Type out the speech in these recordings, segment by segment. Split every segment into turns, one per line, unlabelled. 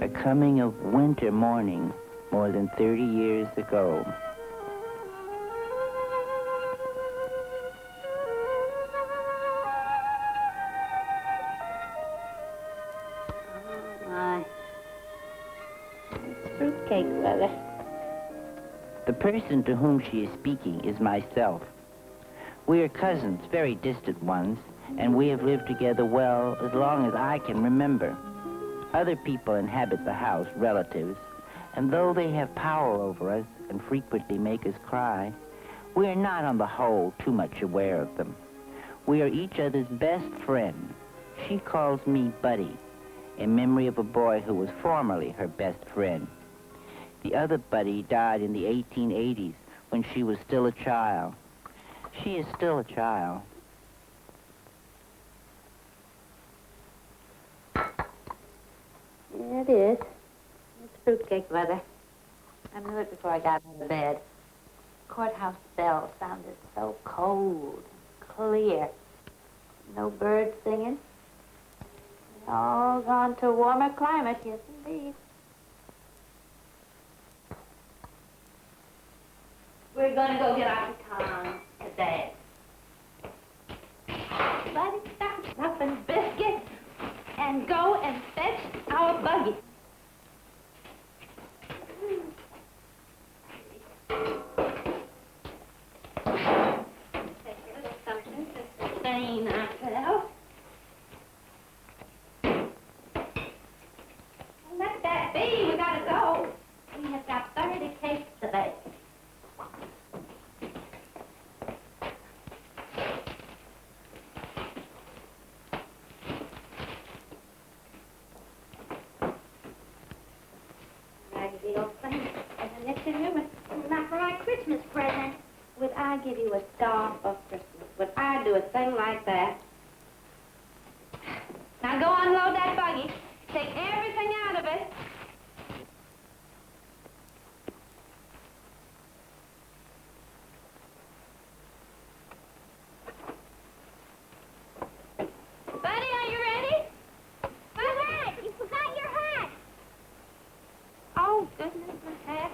The coming of winter morning more than 30 years ago.
Oh, my. It's fruitcake weather.
The person to whom she is speaking is myself. We are cousins, very distant ones, and we have lived together well as long as I can remember. Other people inhabit the house, relatives, and though they have power over us and frequently make us cry, we are not on the whole too much aware of them. We are each other's best friend. She calls me Buddy, in memory of a boy who was formerly her best friend. The other Buddy died in the 1880s when she was still a child. She is still a child.
Yeah, it is. It's fruitcake weather. I knew it before I got into bed. Courthouse bell sounded so cold and clear. No birds singing. They're all gone to a warmer climate, yes, indeed. We're going to go get our pecans today. Buddy, stop stuffing biscuits and go and fetch our buggy. Take a little something to sustain ourselves. Let that be. We gotta go. We have got 30 cakes today. Not for my Christmas present. Would I give you a star for Christmas? Would I do a thing like that? Now go unload that buggy. Take everything out of it. Buddy, are you ready? My hat! You forgot your hat! Oh, goodness, my hat.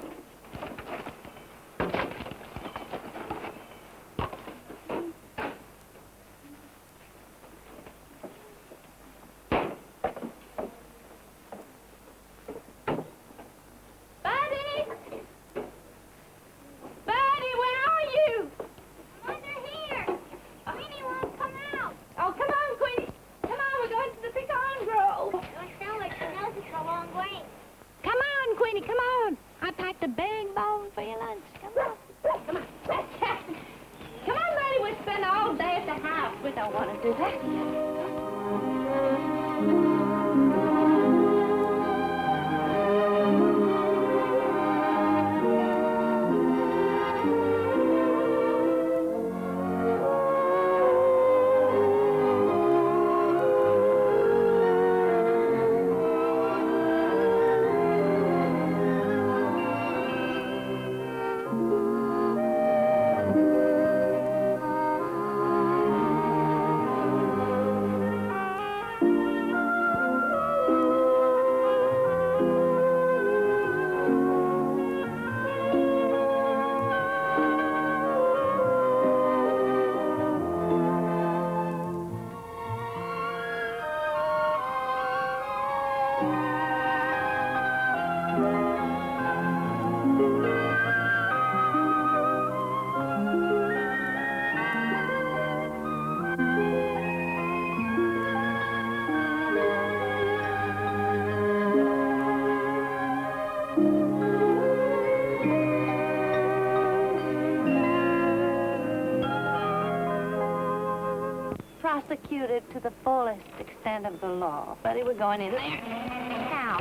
Prosecuted to the fullest extent of the law. Buddy, we're going in there. Now,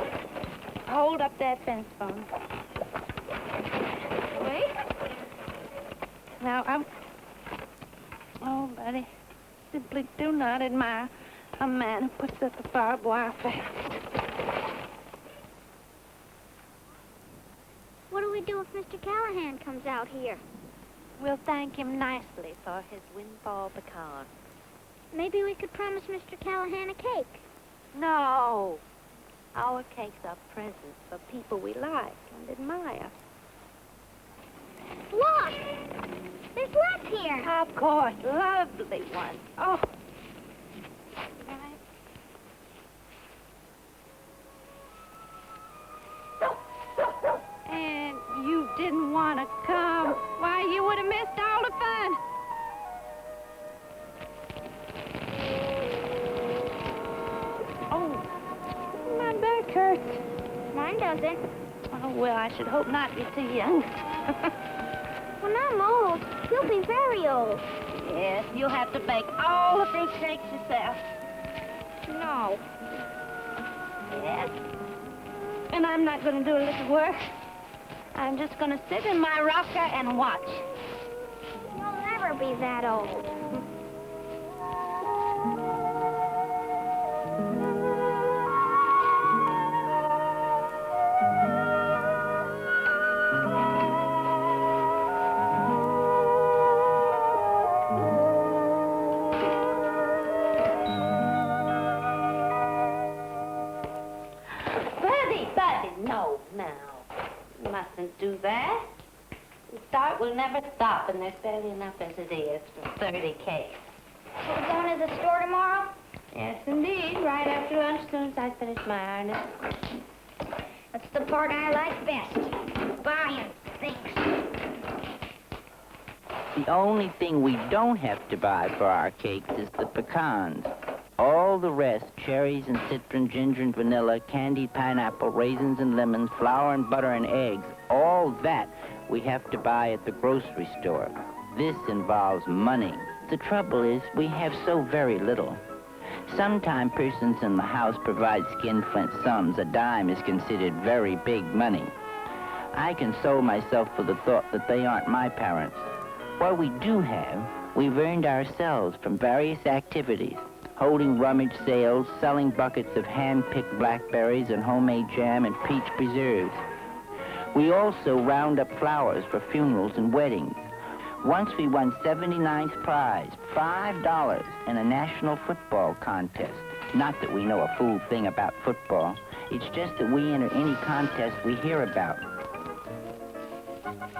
hold up that fence phone. Wait. Now, oh, Buddy, simply do not admire a man who puts up a barbed wire fence.
What do we do if Mr. Callahan comes out here?
We'll thank him nicely for his windfall pecan.
Maybe we could promise Mr. Callahan a cake.
No. Our cakes are presents for people we like and admire.
Look! There's lots here.
Of course, lovely ones. Oh. And you didn't want to come. Why, you would have missed all the fun. Oh, my back hurts.
Mine doesn't.
Oh, well, I should hope not. You're too young.
When I'm old, you'll be very old.
Yes, you'll have to bake all the fruit cakes yourself.
No.
Yes. And I'm not going to do a little work. I'm just going to sit in my rocker and watch.
You'll never be that old.
No, now. You mustn't do that. The start will never stop, and there's barely enough as it is for 30 cakes.
So we're going to the store tomorrow?
Yes, indeed. Right after lunch, as soon as I finish my ironing.
That's the part I like best. Buying things.
The only thing we don't have to buy for our cakes is the pecans. All the rest, cherries and citron, ginger and vanilla, candied pineapple, raisins and lemons, flour and butter and eggs, all that we have to buy at the grocery store. This involves money. The trouble is, we have so very little. Sometimes persons in the house provide skinflint sums. A dime is considered very big money. I console myself for the thought that they aren't my parents. What we do have, we've earned ourselves from various activities. Holding rummage sales, selling buckets of hand-picked blackberries and homemade jam and peach preserves. We also round up flowers for funerals and weddings. Once we won 79th prize, $5 in a national football contest. Not that we know a fool thing about football. It's just that we enter any contest we hear about.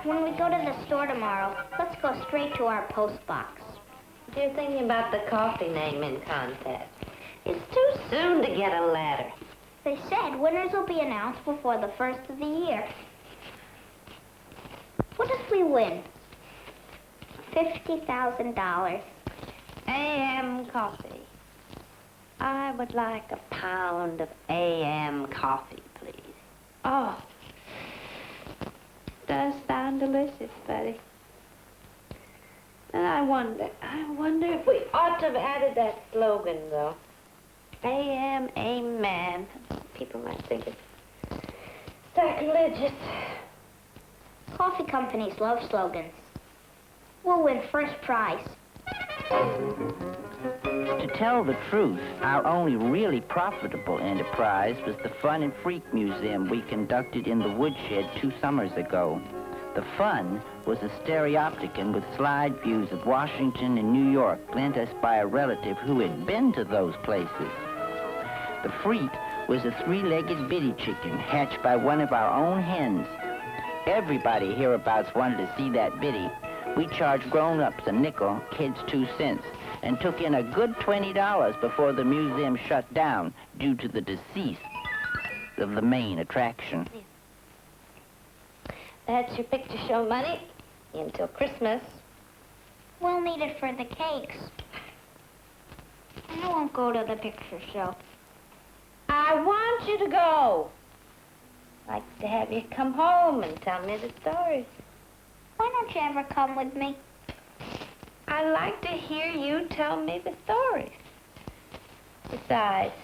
When we go to the store tomorrow, let's go straight to our post box.
If you're thinking about the coffee naming contest, it's too soon to get a letter.
They said winners will be announced before the first of the year. What if we win? $50,000.
A.M. coffee. I would like a pound of A.M. coffee, please. Oh, does sound delicious, Buddy. And I wonder if we ought to have added that slogan, though. A.M. Amen. People might think it's sacrilegious.
Coffee companies love slogans. We'll win first prize.
To tell the truth, our only really profitable enterprise was the Fun and Freak Museum we conducted in the woodshed 2 summers ago. The fun was a stereopticon with slide views of Washington and New York lent us by a relative who had been to those places. The freak was a 3-legged bitty chicken hatched by one of our own hens. Everybody hereabouts wanted to see that bitty. We charged grown-ups a nickel, kids 2 cents, and took in a good $20 before the museum shut down due to the decease of the main attraction.
That's your picture show money until Christmas.
We'll need it for the cakes. I won't go to the picture show.
I want you to go. I'd like to have you come home and tell me the stories.
Why don't you ever come with me?
I like to hear you tell me the stories. Besides,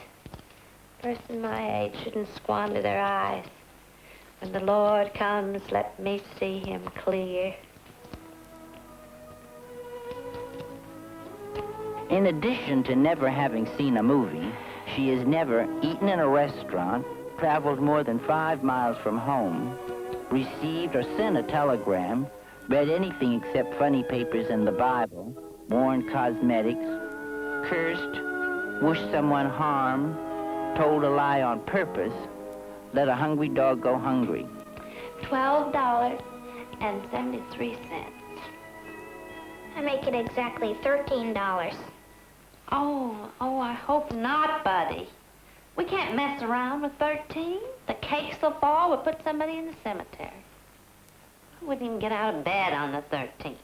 a person my age shouldn't squander their eyes. When the Lord comes, let me see him clear.
In addition to never having seen a movie, she has never eaten in a restaurant, traveled more than 5 miles from home, received or sent a telegram, read anything except funny papers and the Bible, worn cosmetics, cursed, wished someone harm, told a lie on purpose, let a hungry dog go hungry.
$12.73.
I make it exactly $13.
Oh, I hope not, buddy. We can't mess around with 13. The cakes will fall. We'll put somebody in the cemetery. I wouldn't even get out of bed on the 13th.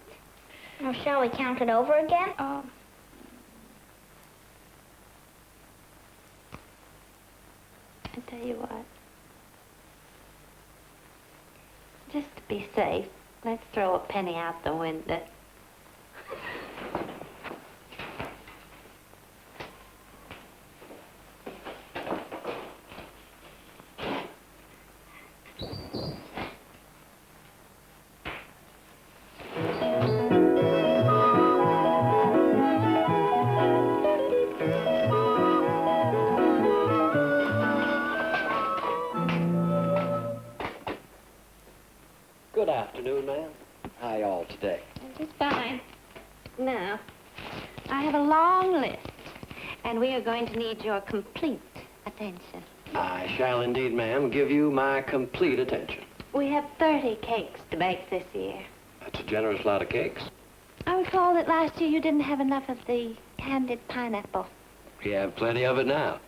Well, shall we count it over again?
Oh. I tell you what. Just to be safe, let's throw a penny out the window.
Good afternoon, ma'am. How y'all today?
Just fine. Now, I have a long list, and we are going to need your complete attention.
I shall indeed, ma'am, give you my complete attention.
We have 30 cakes to bake this year.
That's a generous lot of cakes.
I recall that last year you didn't have enough of the candied pineapple.
We have plenty of it now.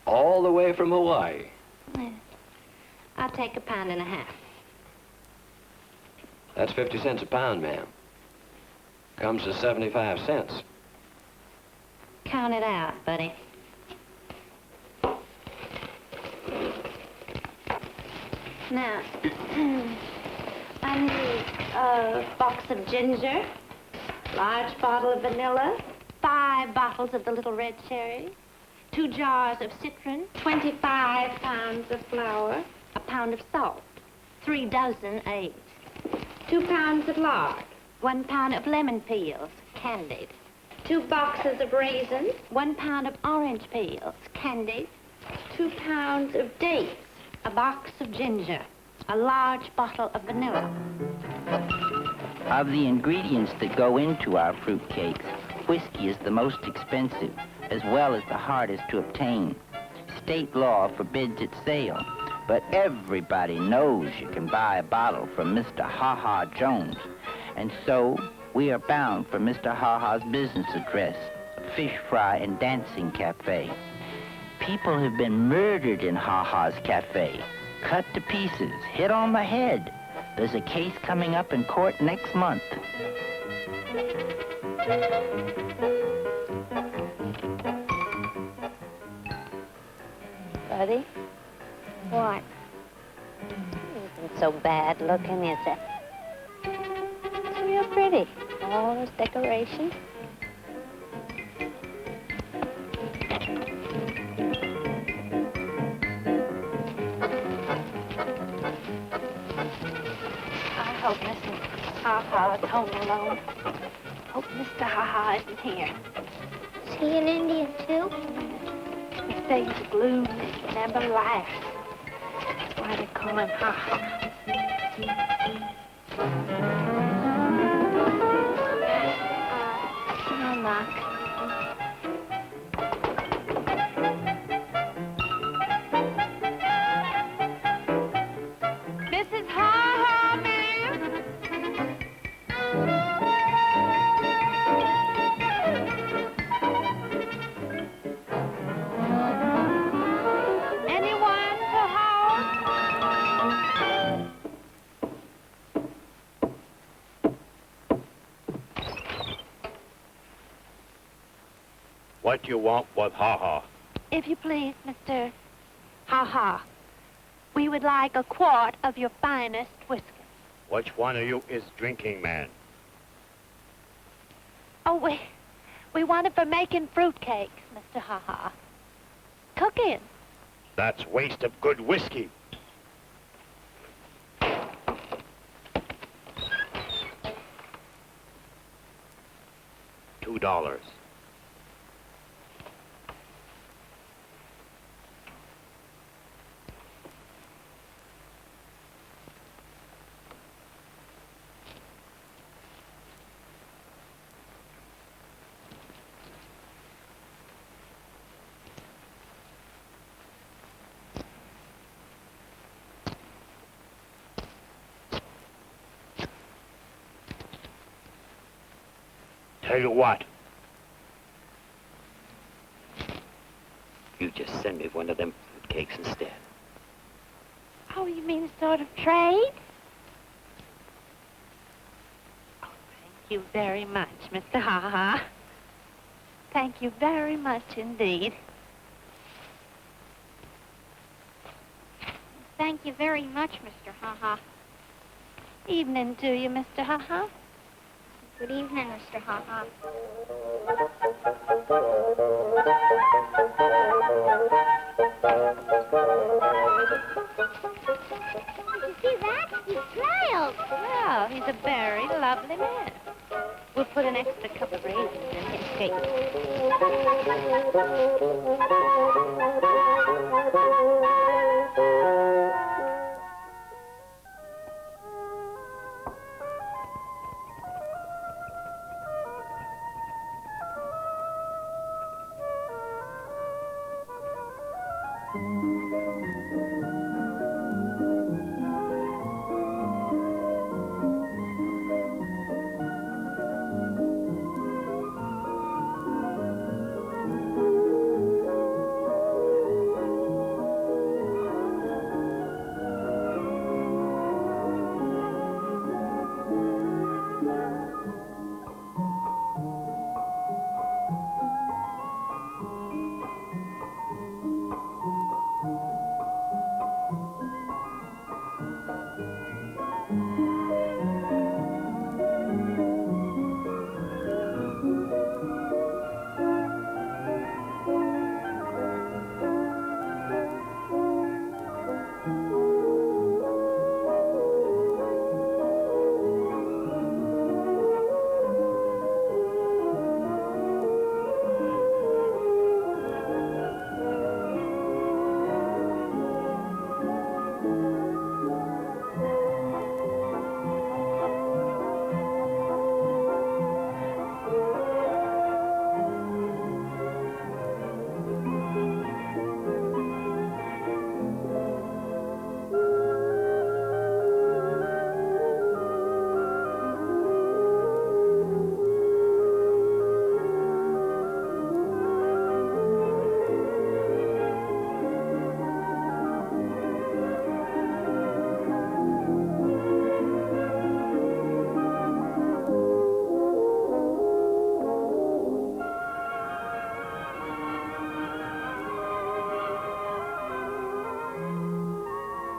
All the way from Hawaii.
Well, I'll take 1.5 pounds.
That's 50 cents a pound, ma'am. Comes to 75 cents.
Count it out, buddy. Now, I need a box of ginger, large bottle of vanilla, 5 bottles of the little red cherry, 2 jars of citron, 25 pounds of flour, 1 pound of salt, 3 dozen eggs, 2 pounds of lard, 1 pound of lemon peels, candied, 2 boxes of raisins, 1 pound of orange peels, candied, 2 pounds of dates, a box of ginger, a large bottle of vanilla.
Of the ingredients that go into our fruit cakes, whiskey is the most expensive, as well as the hardest to obtain. State law forbids its sale, but everybody knows you can buy a bottle from Mr. Ha Ha Jones. And so, we are bound for Mr. Ha Ha's business address, a fish fry and dancing cafe. People have been murdered in Ha Ha's cafe, cut to pieces, hit on the head. There's a case coming up in court next month.
Buddy?
What?
Isn't so bad looking, is it? It's real pretty. All those decorations. I hope Mrs. Ha-Ha is home alone. Hope Mr. Ha-Ha isn't here.
Is he an Indian, too?
His face is blue, he never laughs. That's why they call him Ha-Ha. I'll knock. Mrs. Ha-Ha, ma'am? Anyone to home?
What you want with Ha-Ha?
If you please, Mr. Ha-Ha, we would like a quart of your finest whiskey.
Which one of you is drinking man?
Oh, we want it for making fruitcakes, Mr. Ha-Ha. Cooking.
That's waste of good whiskey. $2. Tell you what,
You just send me one of them fruitcakes instead.
Oh, you mean a sort of trade? Oh, thank you very much, Mr. Ha-Ha. Thank you very much indeed.
Thank you very much, Mr. Ha-Ha.
Evening to you, Mr. Ha-Ha.
Good evening, Mr. Ha-Ha. Did you see that? He smiled.
Well, he's a very lovely man. We'll put an extra cup of raisins in his cake.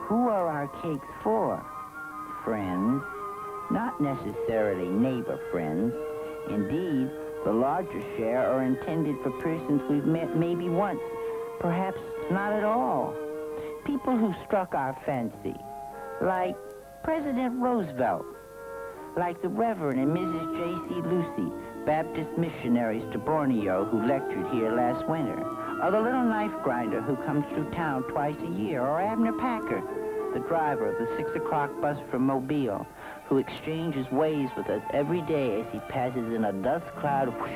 Who are our cakes for? Friends, not necessarily neighbor friends. Indeed, the larger share are intended for persons we've met maybe once, perhaps not at all. People who struck our fancy, like President Roosevelt, like the Reverend and Mrs. J.C. Lucy, Baptist missionaries to Borneo who lectured here last winter, or the little knife grinder who comes through town twice a year, or Abner Packer, the driver of the 6 o'clock bus from Mobile, who exchanges ways with us every day as he passes in a dust cloud of whoosh.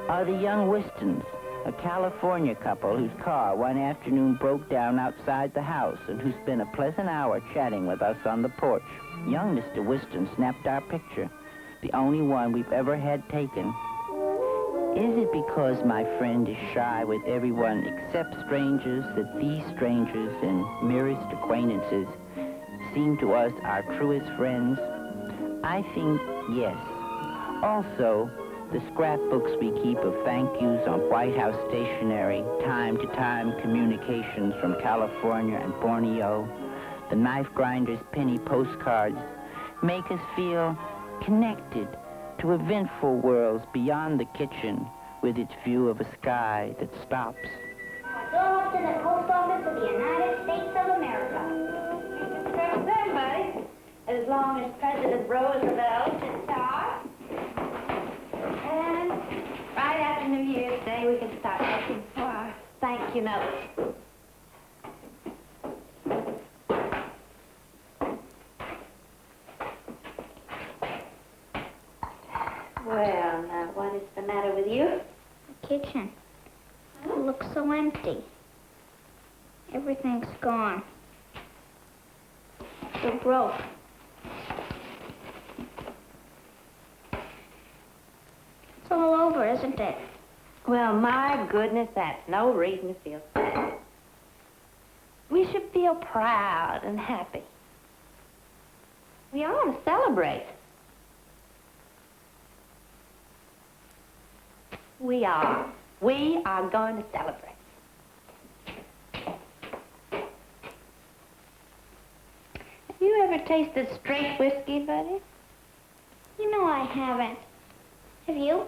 Or the young Wistons, a California couple whose car one afternoon broke down outside the house and who spent a pleasant hour chatting with us on the porch. Young Mr. Wiston snapped our picture, the only one we've ever had taken. Is it because my friend is shy with everyone except strangers that these strangers and merest acquaintances seem to us our truest friends? I think yes. Also, the scrapbooks we keep of thank yous on White House stationery, time-to-time communications from California and Borneo, the knife grinder's penny postcards, make us feel connected to eventful worlds beyond the kitchen with its view of a sky that stops.
Go up to the post office of the United States of America.
Press them, buddy. As long as President Roosevelt is charge. And right after New Year's Day, we can start looking for our thank you notes. Well, now, what is the matter with you?
The kitchen. It looks so empty. Everything's gone. So broke. It's all over, isn't it?
Well, my goodness, that's no reason to feel sad. We should feel proud and happy. We ought to celebrate. We are. We are going to celebrate. Have you ever tasted straight whiskey, buddy?
You know I haven't. Have you?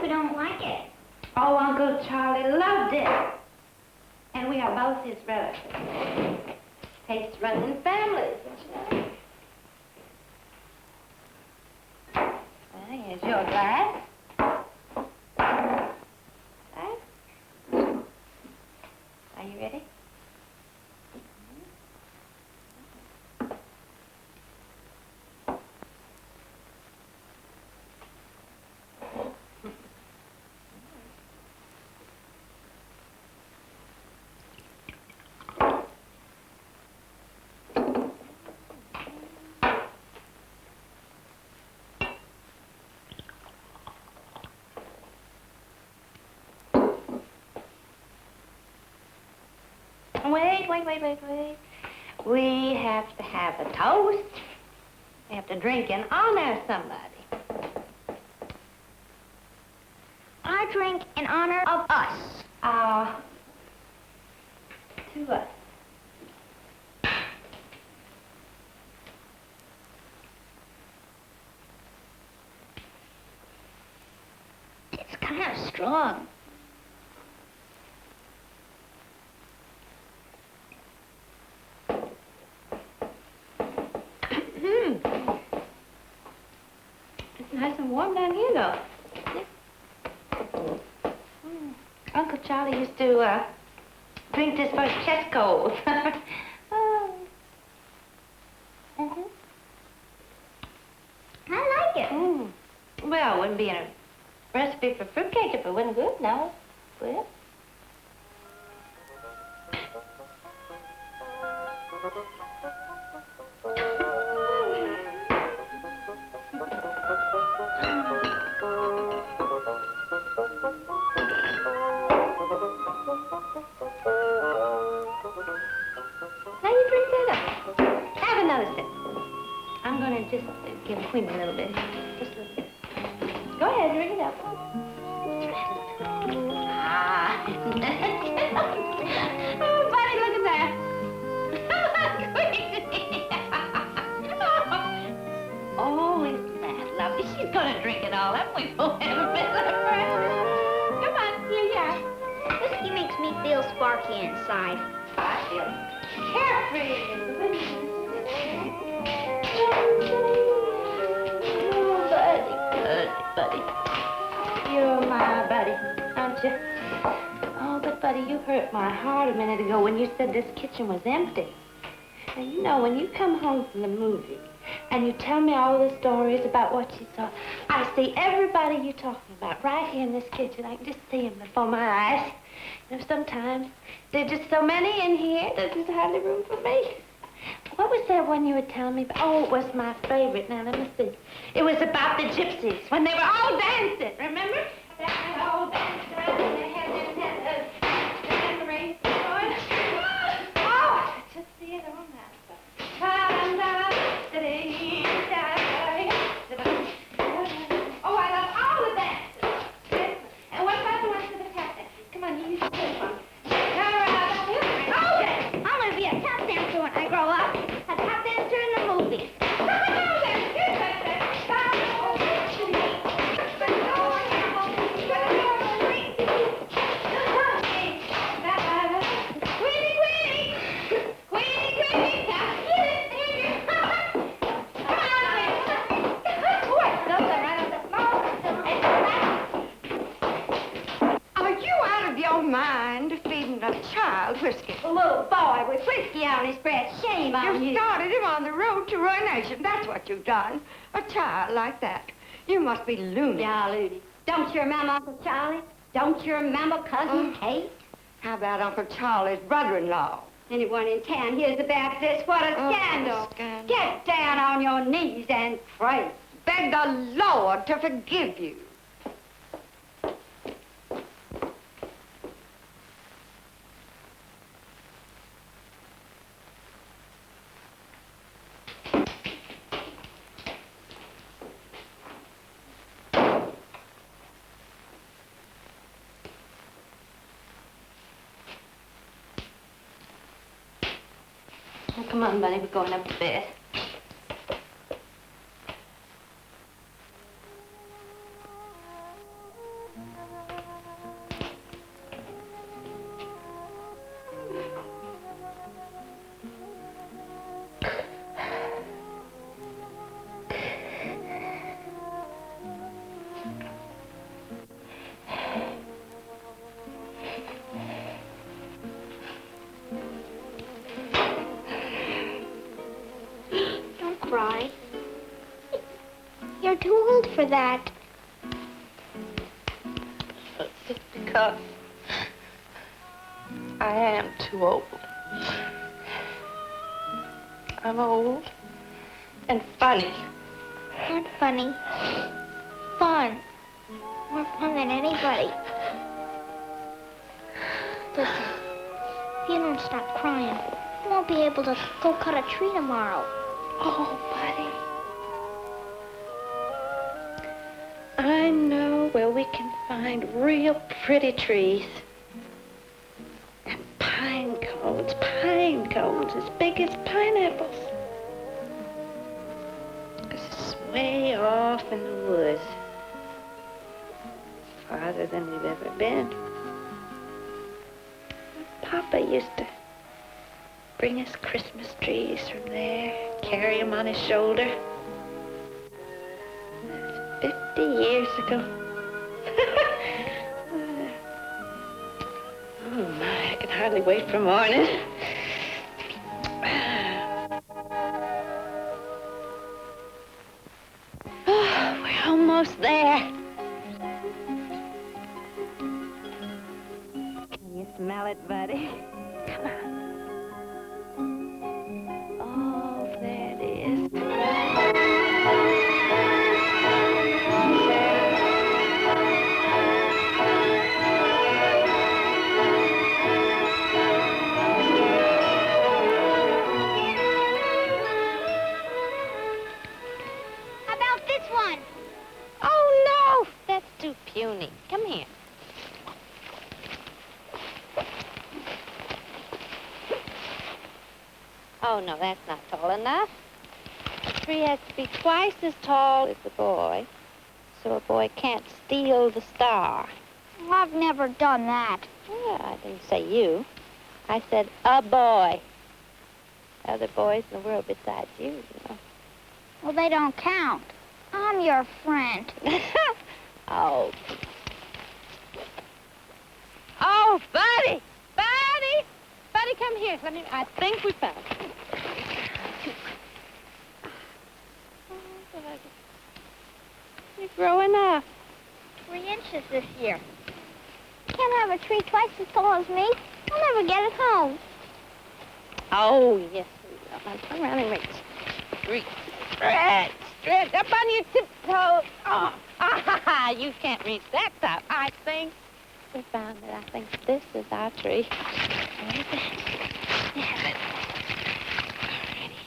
We don't like it.
Oh, Uncle Charlie loved it. And we are both his relatives. Tastes run in families, you know. Well, here's your glass. Right? Are you ready? Wait. We have to have a toast. We have to drink in honor of somebody.
I drink in honor of us.
To us.
It's kind of strong.
It's nice and warm down here, though. Uncle Charlie used to drink this for his chest cold. Oh.
Mm-hmm. I like it.
Well, it wouldn't be a recipe for fruitcake if it wasn't good, no. Would it? Now you drink that up. Have another sip. I'm gonna just give Queen a little bit. Just a little bit. Go ahead, drink it up. Ah. Oh, buddy, look at that. Oh, isn't that lovely? She's gonna drink it all up. We won't have a bit left for her. Come on, here you are.
Whiskey makes me feel sparky inside.
I feel carefree. Oh, buddy. You're my buddy, aren't you? Oh, but buddy, you hurt my heart a minute ago when you said this kitchen was empty. Now, you know, when you come home from the movie and you tell me all the stories about what you saw, I see everybody you're talking about right here in this kitchen. I can just see them before my eyes. You know, sometimes there's just so many in here, there's just hardly room for me. What was that one you were telling me about? Oh, it was my favorite. Now, let me see. It was about the gypsies, when they were all dancing, remember? They all danced around and they had their memories going. Oh, I just see it on that stuff. Oh, I love all the dances. And what about the ones with the tap dances? Come on, you should take one.
I'm gonna be a tap dancer when I grow up. A tap dancer in the movies.
Are you out of your mind feeding a child whiskey?
A little boy with
whiskey on his breath. Shame on you.
You started him on the road to ruination. That's what you've done. A child like that. You must be loony.
Yeah, Ludy. Don't you remember Uncle Charlie? Don't you remember Cousin Kate?
How about Uncle Charlie's brother-in-law?
Anyone in town hears about this, what a scandal.
Scandal.
Get down on your knees and pray.
Beg the Lord to forgive you.
Oh, come on, Bunny, we're going up to bed.
Don't cry. You're too old for that.
It's because I am too old. I'm old and funny.
Not funny. Fun. More fun than anybody. Listen, if you don't stop crying, you won't be able to go cut a tree tomorrow.
Oh, buddy. I know where we can find real pretty trees. And pine cones as big as pineapples. It's way off in the woods. Farther than we've ever been. Papa used to bring us Christmas trees from there, carry them on his shoulder. That's 50 years ago. Oh my, I can hardly wait for morning. Oh, we're almost there. Can you smell it, buddy? Come on. Oh, there it is.
How about this one?
Oh, no, that's too puny. Come here. Oh, no, that's not tall enough. The tree has to be twice as tall as the boy, so a boy can't steal the star.
Well, I've never done that.
Yeah, I didn't say you. I said a boy. Other boys in the world besides you know.
Well, they don't count. I'm your friend.
Oh. Oh, Buddy! Buddy! Buddy, come here. I think we found it. Oh, Buddy. You're growing up.
3 inches this year. Can't have a tree twice as tall as me. I'll never get it home.
Oh, yes, we will. Now turn around and make stretch up on your tiptoes. Oh, you can't reach that top. I think we found it. I think this is our tree. What is it? Yeah, alrighty.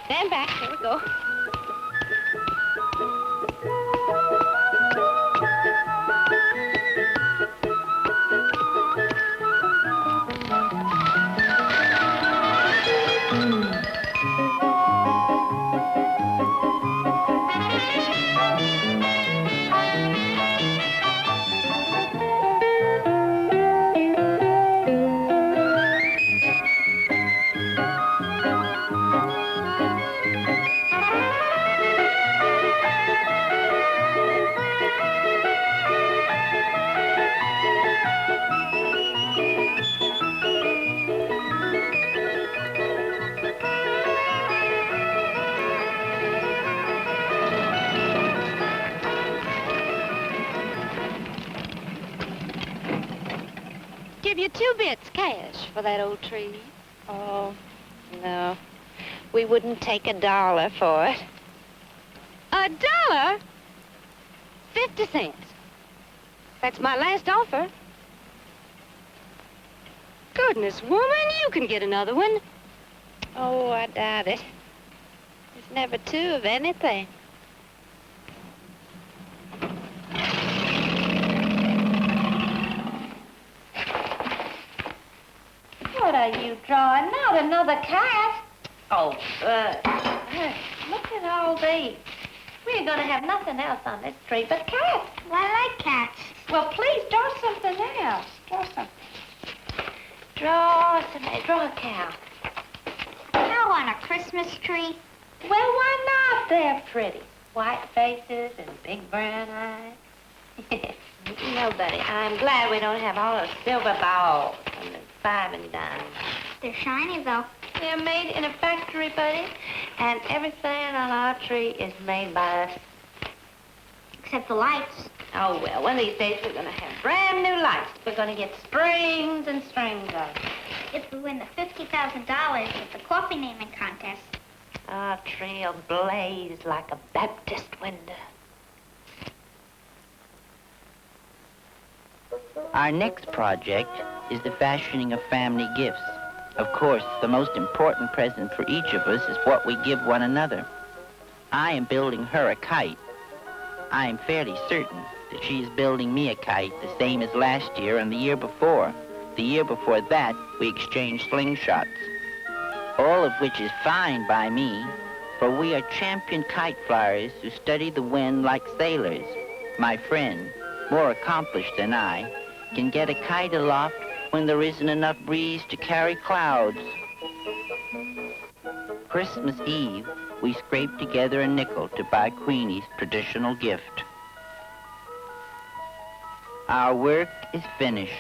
Stand back. Here we go.
give you 2 bits cash for that old tree. Oh, no. We wouldn't take $1 for it. $1? 50 cents. That's my last offer. Goodness, woman, you can get another one. Oh, I doubt it. There's never 2 of anything. What are you drawing? Not another cat. Oh, look at all these. We're going to have nothing else on this tree but cats.
Well, I like cats.
Well, please, draw something else. Draw something. Draw a cow.
Cow on a Christmas tree?
Well, why not? They're pretty. White faces and big brown eyes. No, Buddy, I'm glad we don't have all those silver balls and the 5 and dimes.
They're shiny, though.
They're made in a factory, Buddy, and everything on our tree is made by us.
Except the lights.
Oh, well, one of these days we're going to have brand new lights. We're going to get strings and strings of them.
If we win the $50,000 at the coffee naming contest.
Our tree will blaze like a Baptist window.
Our next project is the fashioning of family gifts. Of course, the most important present for each of us is what we give one another. I am building her a kite. I am fairly certain that she is building me a kite the same as last year and the year before. The year before that, we exchanged slingshots. All of which is fine by me, for we are champion kite flyers who study the wind like sailors. My friend, more accomplished than I, can get a kite aloft when there isn't enough breeze to carry clouds. Christmas Eve, we scraped together a nickel to buy Queenie's traditional gift. Our work is finished.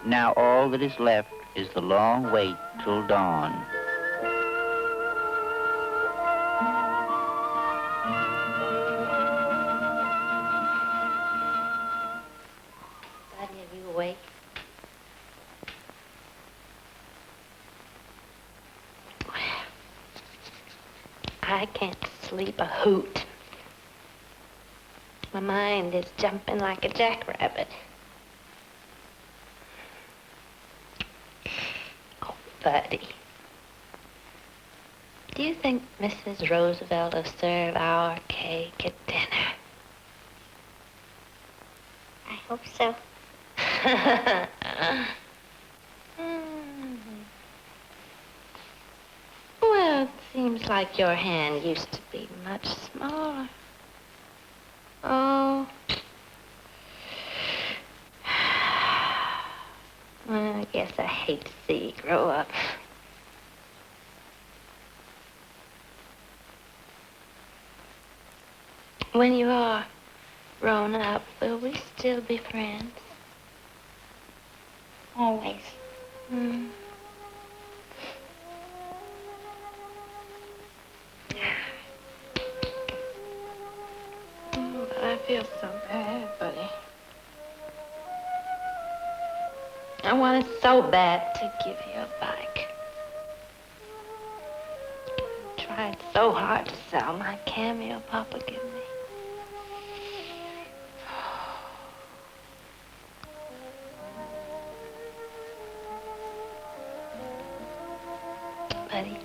Now all that is left is the long wait till dawn.
Buddy, are you awake? I can't sleep a hoot. My mind is jumping like a jackrabbit. Oh, Buddy. Do you think Mrs. Roosevelt will serve our cake at dinner?
I hope so.
Well, it seems like your hand used to be much smaller. Oh. Well, I guess I hate to see you grow up. When you are grown up, will we still be friends?
Always.
Mm. Oh, but I feel so bad, buddy. I wanted so bad to give you a bike. I tried so hard to sell my cameo Papa gave me. Buddy,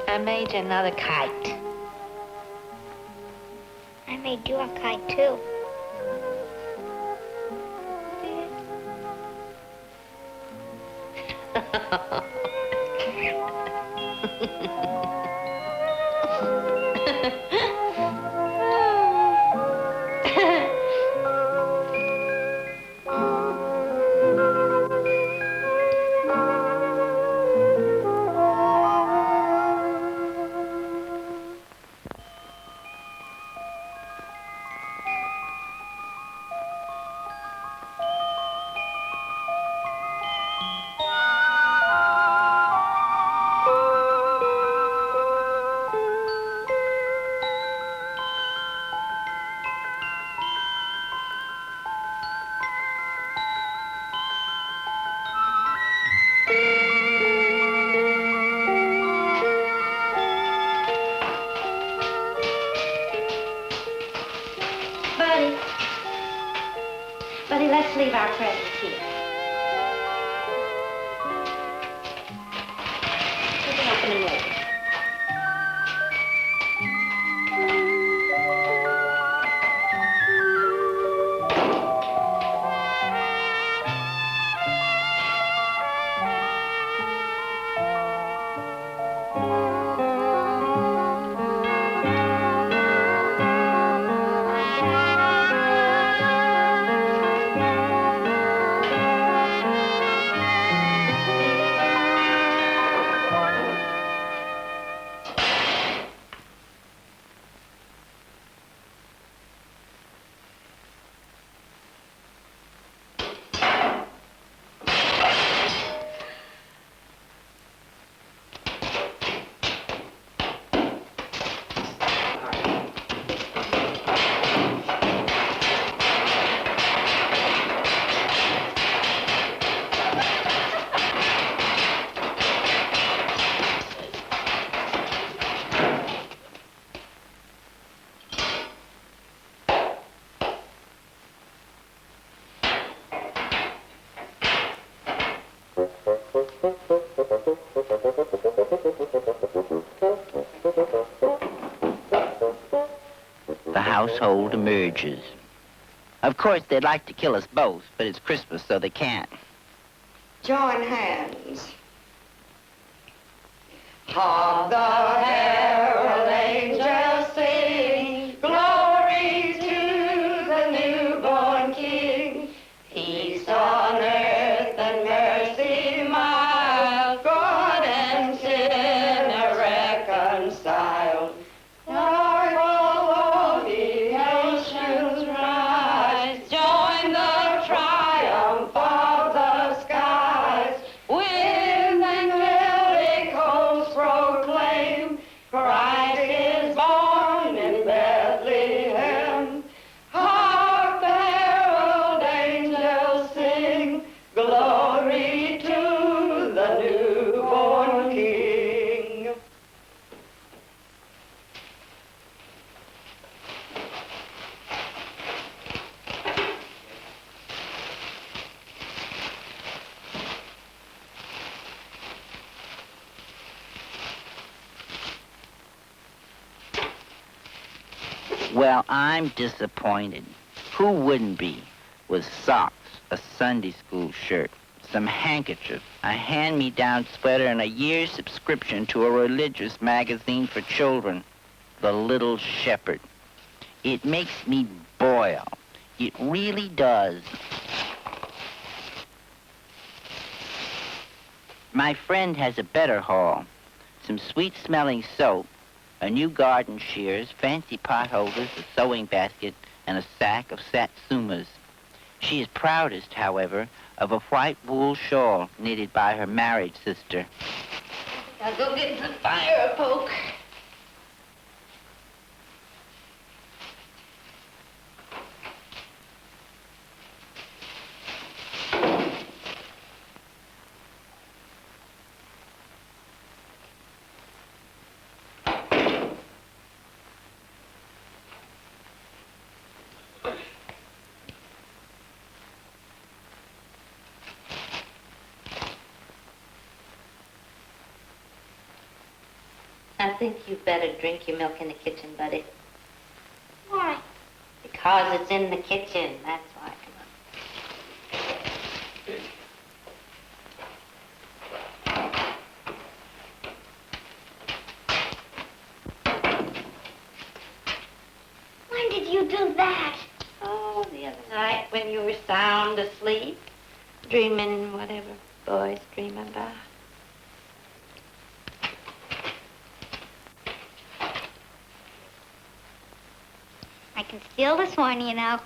I made you another kite.
I made you a kite, too.
let's leave our presents here. We can open them later.
The household emerges. Of course, they'd like to kill us both, but it's Christmas, so they can't.
Join hands. Hark the herald angels sing, glory to the newborn King. Peace on earth and mercy mild, God and sinner reconciled. Joyful all the oceans rise, join the triumph of the skies. With angelic hosts proclaim, Christ is born in Bethlehem. Hark the herald angels sing, glory to the newborn King.
Well, I'm disappointed. Who wouldn't be? With socks, a Sunday school shirt, some handkerchief, a hand-me-down sweater, and a year's subscription to a religious magazine for children, The Little Shepherd. It makes me boil. It really does. My friend has a better haul. Some sweet-smelling soap, a new garden shears, fancy pot holders, a sewing basket, and a sack of satsumas. She is proudest, however, of a white wool shawl knitted by her married sister.
I'll go get the fire a poke. I think you'd better drink your milk in the kitchen, buddy.
Why?
Because it's in the kitchen, that's why. Come on.
When did you do that?
Oh, the other night when you were sound asleep, dreaming whatever boys dream about.
I can steal this one, you know.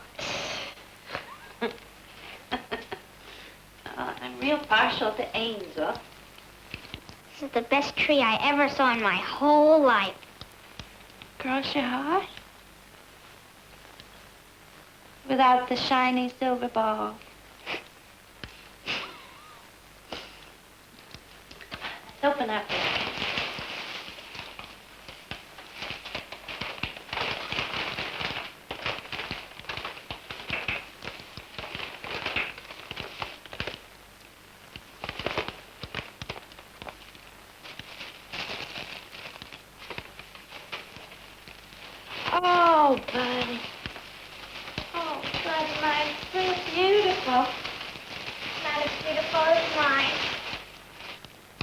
I'm real partial to Angel.
This is the best tree I ever saw in my whole life.
Cross your heart? Without the shiny silver ball. Let's open up. Oh, buddy. Oh, buddy, mine's so beautiful.
Not as beautiful as mine.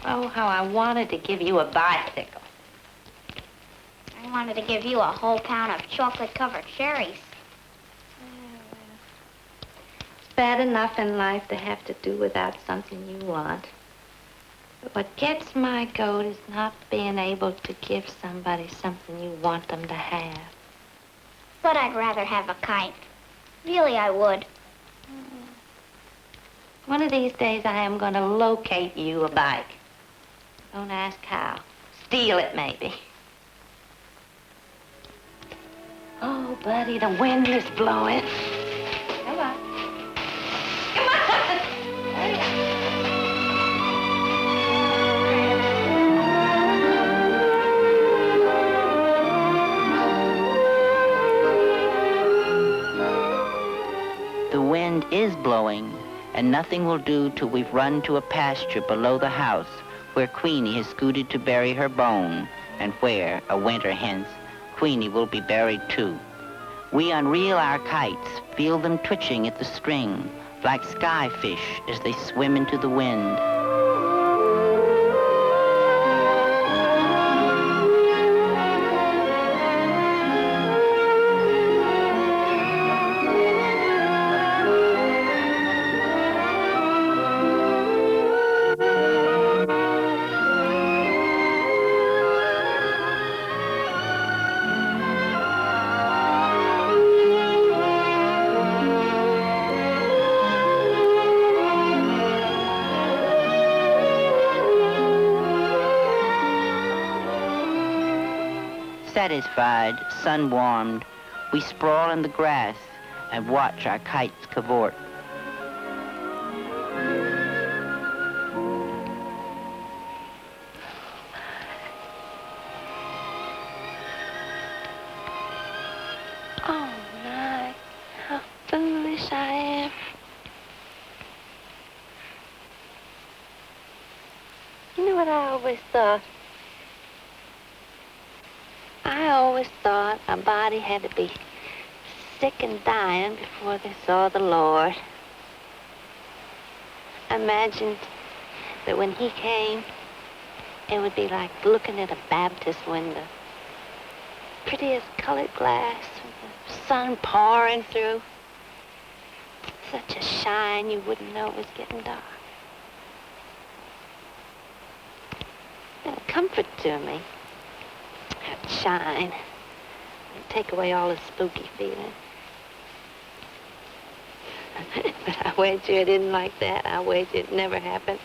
Oh, how I wanted to give you a bicycle.
I wanted to give you a whole pound of chocolate-covered cherries.
It's bad enough in life to have to do without something you want. But what gets my goat is not being able to give somebody something you want them to have.
But I'd rather have a kite. Really, I would.
One of these days, I am going to locate you a bike. Don't ask how. Steal it, maybe. Oh, buddy, the wind is blowing. Come on. Come on. Hurry up.
The wind is blowing, and nothing will do till we've run to a pasture below the house where Queenie has scooted to bury her bone, and where, a winter hence, Queenie will be buried too. We unreel our kites, feel them twitching at the string, like skyfish as they swim into the wind. Satisfied, sun-warmed, we sprawl in the grass and watch our kites cavort.
Oh, my. How foolish I am. You know what I always thought? I always thought a body had to be sick and dying before they saw the Lord. I imagined that when he came, it would be like looking at a Baptist window. Pretty as colored glass, with the sun pouring through. Such a shine you wouldn't know it was getting dark. And a comfort to me. That shine. It'd take away all the spooky feeling. But I wager it isn't like that. I wager it never happened.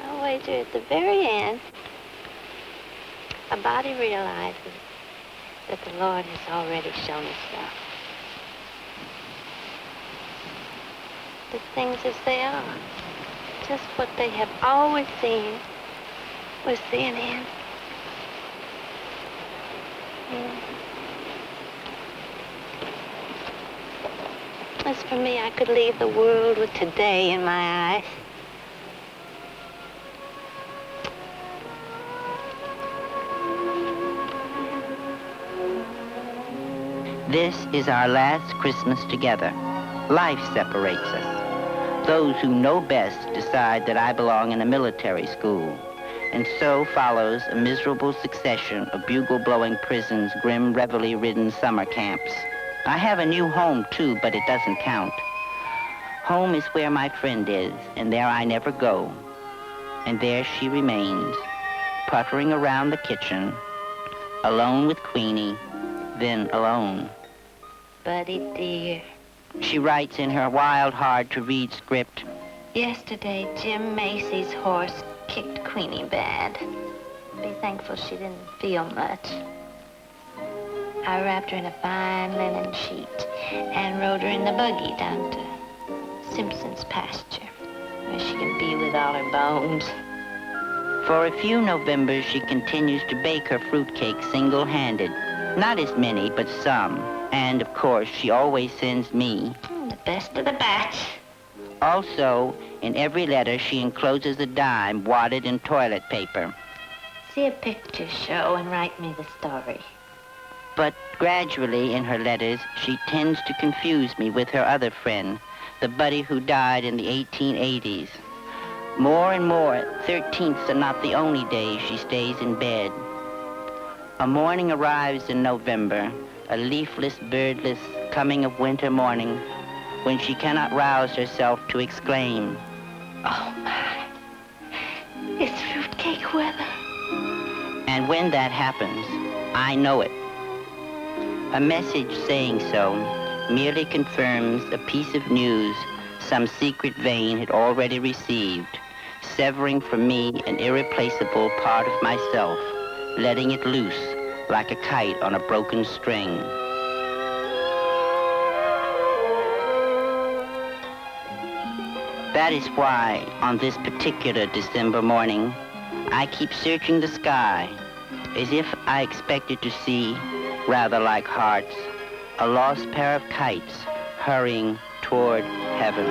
I wager at the very end, a body realizes that the Lord has already shown himself. The things as they are, just what they have always seen, was seeing him. As for me, I could leave the world with today in my eyes.
This is our last Christmas together. Life separates us. Those who know best decide that I belong in a military school. And so follows a miserable succession of bugle-blowing prisons, grim, reveille-ridden summer camps. I have a new home, too, but it doesn't count. Home is where my friend is, and there I never go. And there she remains, puttering around the kitchen, alone with Queenie, then alone.
Buddy dear.
She writes in her wild, hard-to-read script.
Yesterday, Jim Macy's horse kicked Queenie bad. Be thankful she didn't feel much. I wrapped her in a fine linen sheet and rode her in the buggy down to Simpson's pasture, where she can be with all her bones.
For a few Novembers, she continues to bake her fruitcake single-handed. Not as many, but some. And, of course, she always sends me.
The best of the batch.
Also, in every letter, she encloses a dime wadded in toilet paper.
see a picture show and write me the story.
But gradually in her letters, she tends to confuse me with her other friend, the buddy who died in the 1880s. More and more, 13ths are not the only days she stays in bed. A morning arrives in November, a leafless, birdless coming of winter morning, when she cannot rouse herself to exclaim,
Oh, my. It's fruitcake weather.
and when that happens, I know it. A message saying so merely confirms a piece of news some secret vein had already received, severing from me an irreplaceable part of myself, letting it loose like a kite on a broken string. That is why, on this particular December morning, I keep searching the sky, as if I expected to see, rather like hearts, a lost pair of kites hurrying toward heaven.